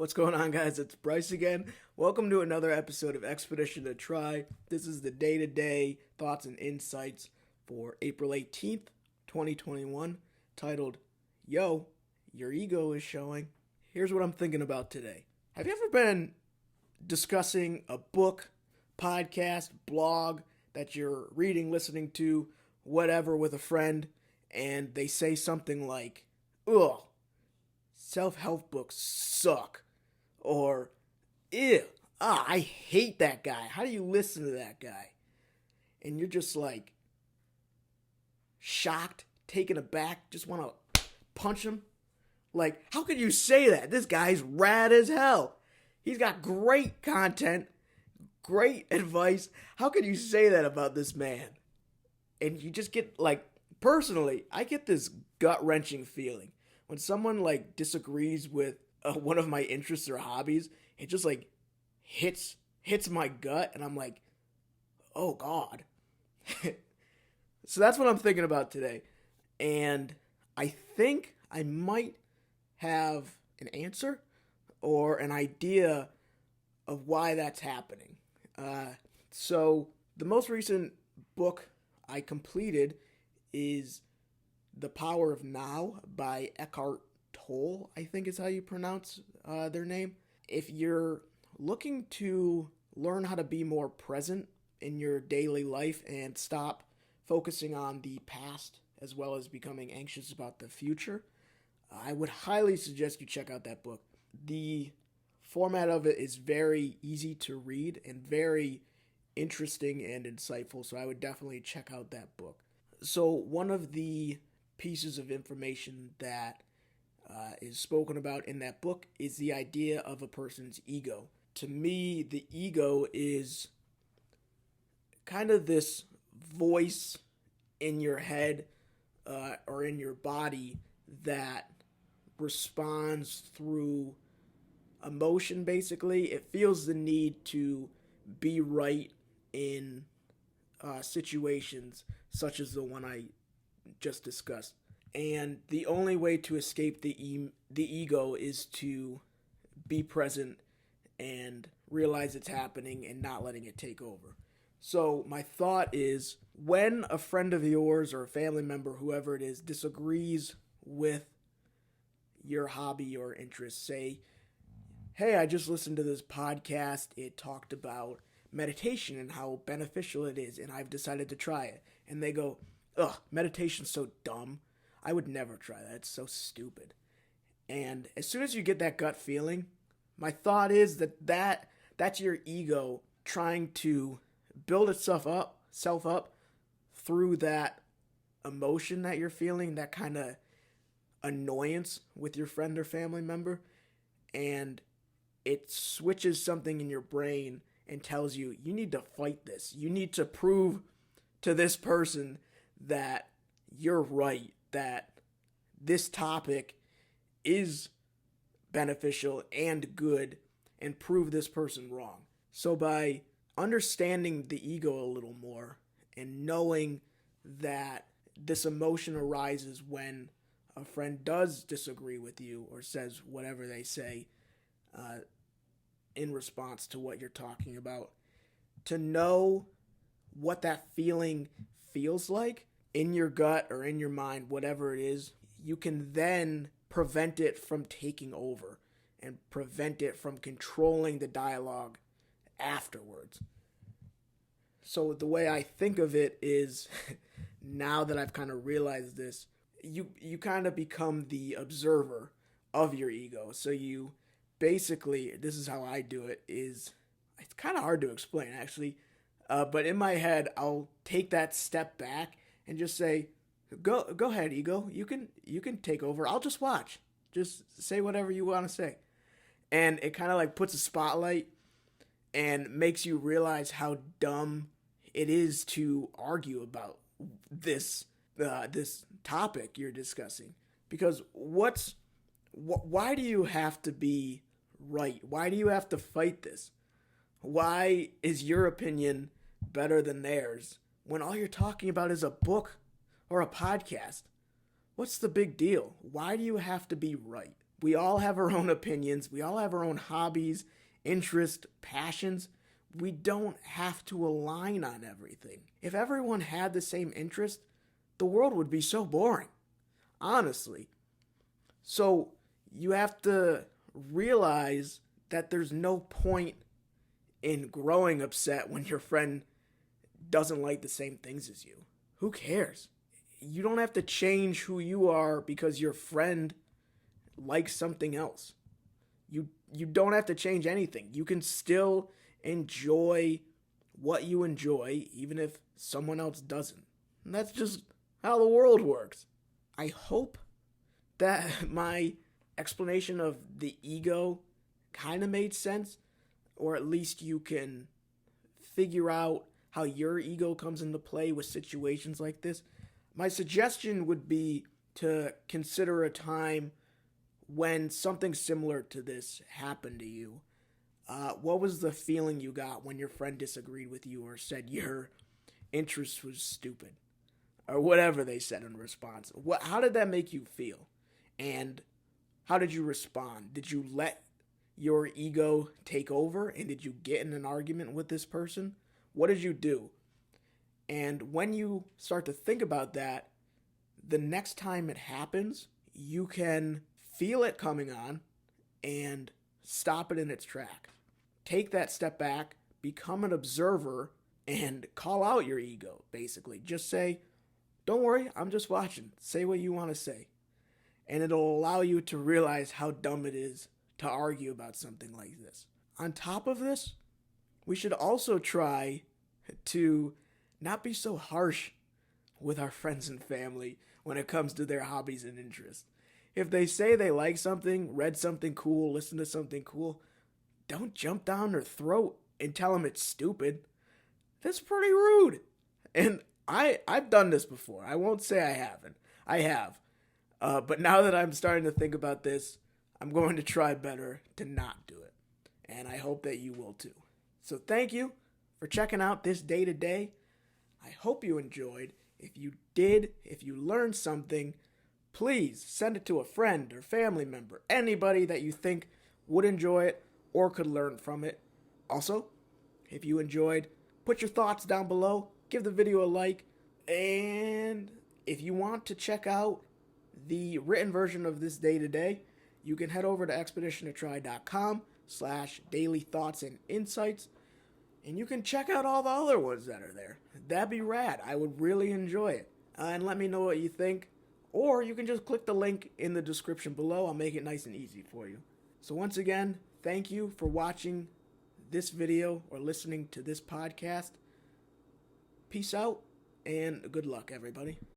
What's going on, guys? It's Bryce again. Welcome to another episode of Expedition to Try. This is the day-to-day thoughts and insights for April 18th, 2021, titled, Yo, Your Ego is Showing. Here's what I'm thinking about today. Have you ever been discussing a book, podcast, blog that you're reading, listening to, whatever, with a friend, and they say something like, ugh, self-help books suck, or ew, I hate that guy. How do you listen to that guy? And you're just like shocked, taken aback, just want to punch him. Like, how could you say that? This guy's rad as hell. He's got great content, great advice. How could you say that about this man? And you just get, like, personally, I get this gut-wrenching feeling. When someone, like, disagrees with one of my interests or hobbies, it just, like, hits my gut, and I'm like, oh, God. So that's what I'm thinking about today. And I think I might have an answer or an idea of why that's happening. So the most recent book I completed is The Power of Now by Eckhart Tolle, I think is how you pronounce their name. If you're looking to learn how to be more present in your daily life and stop focusing on the past as well as becoming anxious about the future, I would highly suggest you check out that book. The format of it is very easy to read and very interesting and insightful, so I would definitely check out that book. So one of the pieces of information that is spoken about in that book is the idea of a person's ego. To me, the ego is kind of this voice in your head or in your body that responds through emotion, basically. It feels the need to be right in situations such as the one I just discussed. And the only way to escape the ego is to be present and realize it's happening and not letting it take over. So my thought is, when a friend of yours or a family member, whoever it is, disagrees with your hobby or interest, say, hey, I just listened to this podcast. It talked about meditation and how beneficial it is, and I've decided to try it. And they go, ugh, meditation's so dumb. I would never try that. It's so stupid. And as soon as you get that gut feeling, my thought is that's your ego trying to build itself up through that emotion that you're feeling, that kind of annoyance with your friend or family member, and it switches something in your brain and tells you, you need to fight this. You need to prove to this person that you're right, that this topic is beneficial and good, and prove this person wrong. So by understanding the ego a little more and knowing that this emotion arises when a friend does disagree with you or says whatever they say in response to what you're talking about, to know what that feeling feels like in your gut or in your mind, whatever it is, you can then prevent it from taking over and prevent it from controlling the dialogue afterwards. So the way I think of it is, now that I've kind of realized this, you kind of become the observer of your ego. So you basically, this is how I do it, is, it's kind of hard to explain actually, but in my head, I'll take that step back and just say, go ahead, ego, you can take over. I'll just watch. Just say whatever you want to say. And it kind of like puts a spotlight and makes you realize how dumb it is to argue about this topic you're discussing. Because why do you have to be right? Why do you have to fight this? Why is your opinion better than theirs when all you're talking about is a book or a podcast? What's the big deal? Why do you have to be right? We all have our own opinions. We all have our own hobbies, interests, passions. We don't have to align on everything. If everyone had the same interest, the world would be so boring. Honestly. So you have to realize that there's no point in growing upset when your friend doesn't like the same things as you. Who cares? You don't have to change who you are because your friend likes something else. You don't have to change anything. You can still enjoy what you enjoy even if someone else doesn't. And that's just how the world works. I hope that my explanation of the ego kind of made sense, or at least you can figure out how your ego comes into play with situations like this. My suggestion would be to consider a time when something similar to this happened to you. What was the feeling you got when your friend disagreed with you or said your interest was stupid? Or whatever they said in response. How did that make you feel? And how did you respond? Did you let your ego take over? And did you get in an argument with this person? What did you do? And when you start to think about that, the next time it happens, you can feel it coming on and stop it in its track. Take that step back, become an observer, and call out your ego, basically. Just say, don't worry, I'm just watching. Say what you want to say. And it'll allow you to realize how dumb it is to argue about something like this. On top of this, we should also try to not be so harsh with our friends and family when it comes to their hobbies and interests. If they say they like something, read something cool, listen to something cool, don't jump down their throat and tell them it's stupid. That's pretty rude. And I've done this before. I won't say I haven't. I have. But now that I'm starting to think about this, I'm going to try better to not do it. And I hope that you will too. So thank you for checking out this day to day. I hope you enjoyed. If you did, if you learned something, please send it to a friend or family member, anybody that you think would enjoy it or could learn from it. Also, if you enjoyed, put your thoughts down below, give the video a like, and if you want to check out the written version of this day to day, you can head over to expeditiontotry.com/daily thoughts and insights, and you can check out all the other ones that are there. That'd be rad. I would really enjoy it. And let me know what you think. Or you can just click the link in the description below. I'll make it nice and easy for you. So once again, thank you for watching this video or listening to this podcast. Peace out and good luck, everybody.